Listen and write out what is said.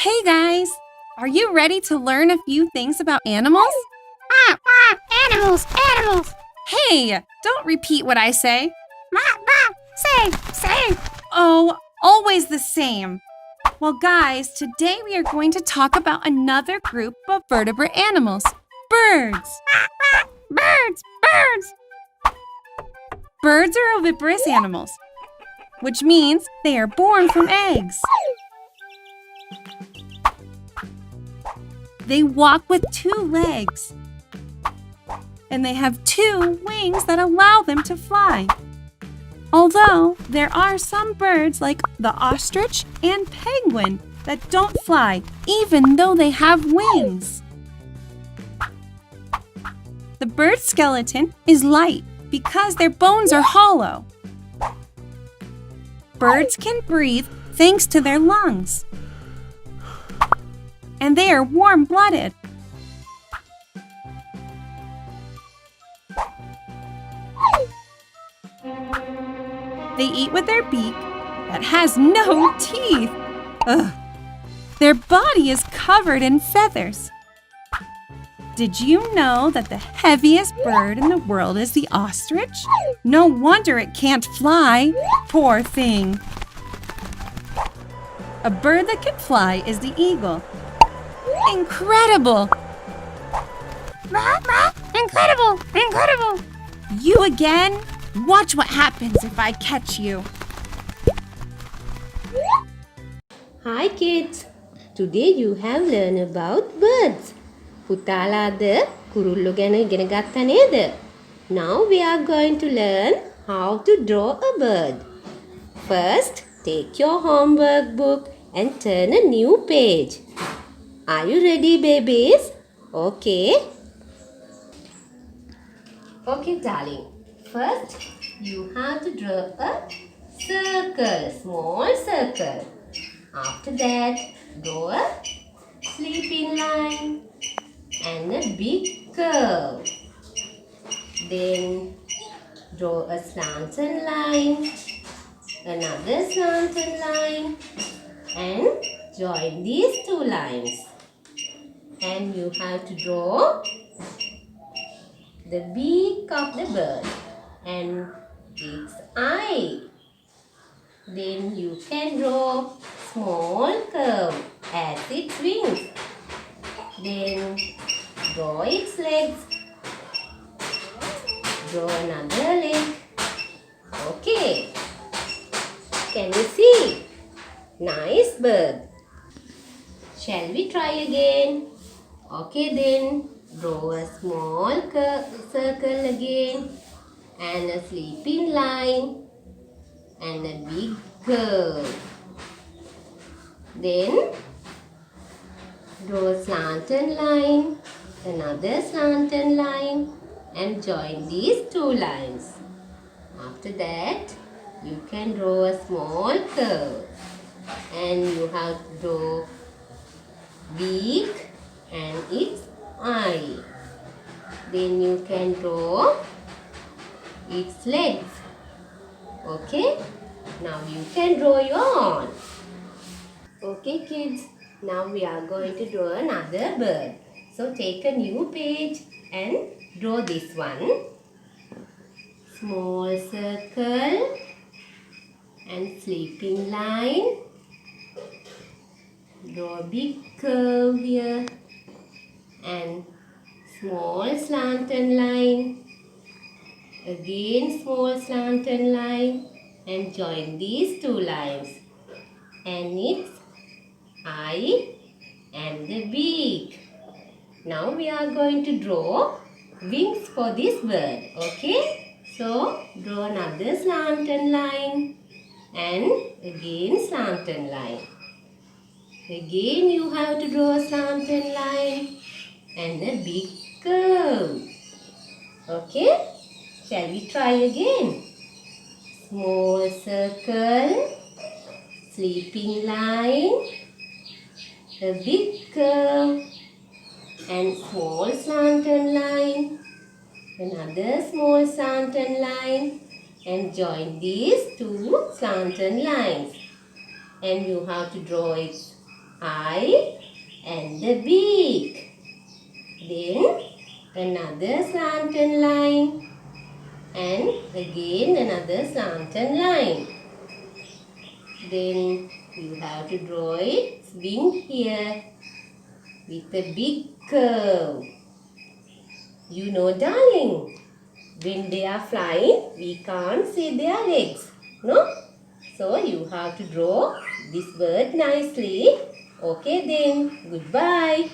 Hey guys! Are you ready to learn a few things about animals? Animals, animals. Hey, don't repeat what I say. Say. Oh, always the same. Well, guys, today we are going to talk about another group of vertebrate animals, birds. Birds. Birds are oviparous animals, which means they are born from eggs. They walk with two legs, and they have two wings that allow them to fly. Although there are some birds like the ostrich and penguin that don't fly even though they have wings. The bird's skeleton is light because their bones are hollow. Birds can breathe thanks to their lungs, and they are warm-blooded. They eat with their beak that has no teeth. Ugh. Their body is covered in feathers. Did you know that the heaviest bird in the world is the ostrich? No wonder it can't fly. Poor thing. A bird that can fly is the eagle. Incredible! Incredible. You again? Watch what happens if I catch you. Hi kids! Today you have learned about birds. පුතාලාද කුරුල්ලෝ ගැන ඉගෙන ගත්තා නේද? Now we are going to learn how to draw a bird. First, take your homework book and turn a new page. Are you ready, babies? Okay. Okay, darling. First, you have to draw a circle, small circle. After that, draw a sleeping line and a big curve. Then draw a slanted line, another slanted line, and join these two lines. And you have to draw the beak of the bird and its eye. Then you can draw small curve as its wings. Then draw its legs. Draw another leg. Okay. Can you see? Nice bird. Shall we try again? Okay then. Draw a small circle again and a sleeping line and a big curve. Then draw a slanted line, another slanted line, and join these two lines. After that, you can draw a small curve and you have to draw beak and its eye. Then you can draw its legs. Okay? Now you can draw your own. Okay kids, now we are going to draw another bird. So take a new page and draw this one. Small circle and sleeping line. Draw a big curve here and small slanted line. Again small slanted line and join these two lines. And its eye and the beak. Now we are going to draw wings for this bird. Okay? So draw another slanted line and again slanted line. Again you have to draw a slanted line and a big curve. Okay? Shall we try again? Small circle, sleeping line, a big curve and small slanted line, another small slanted line, and join these two slanted lines. And you have to draw its eye and the beak. Then another slanted line and again another slanted line. Then you have to draw its wing here with a big curve. You know, darling, when they are flying, we can't see their legs. No? So you have to draw this bird nicely. Okay then, goodbye.